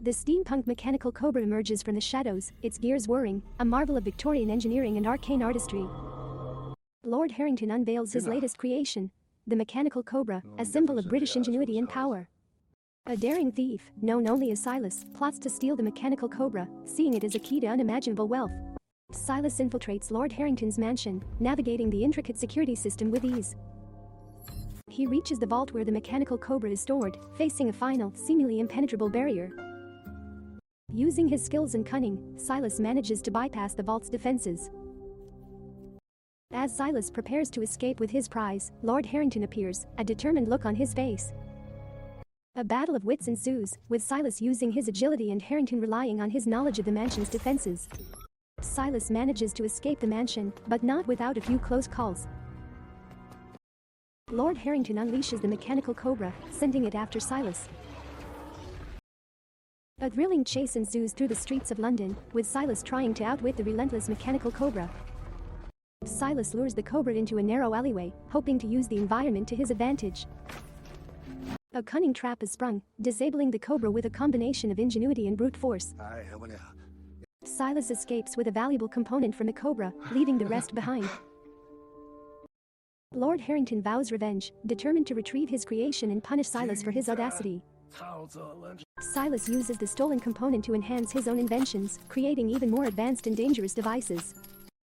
The steampunk mechanical Cobra emerges from the shadows, its gears whirring, a marvel of Victorian engineering and arcane artistry. Lord Harrington unveils his latest creation, the mechanical Cobra, a symbol of British ingenuity and power. A daring thief, known only as Silas, plots to steal the mechanical Cobra, seeing it as a key to unimaginable wealth. Silas infiltrates Lord Harrington's mansion, navigating the intricate security system with ease. He reaches the vault where the mechanical Cobra is stored, facing a final, seemingly impenetrable barrier. Using his skills and cunning, Silas manages to bypass the vault's defenses. As Silas prepares to escape with his prize, Lord Harrington appears, a determined look on his face. A battle of wits ensues, with Silas using his agility and Harrington relying on his knowledge of the mansion's defenses. Silas manages to escape the mansion, but not without a few close calls. Lord Harrington unleashes the mechanical Cobra, sending it after Silas. A thrilling chase ensues through the streets of London, with Silas trying to outwit the relentless mechanical Cobra. Silas lures the Cobra into a narrow alleyway, hoping to use the environment to his advantage. A cunning trap is sprung, disabling the Cobra with a combination of ingenuity and brute force. Silas escapes with a valuable component from the Cobra, leaving the rest behind. Lord Harrington vows revenge, determined to retrieve his creation and punish Silas for his audacity. Silas uses the stolen component to enhance his own inventions, creating even more advanced and dangerous devices.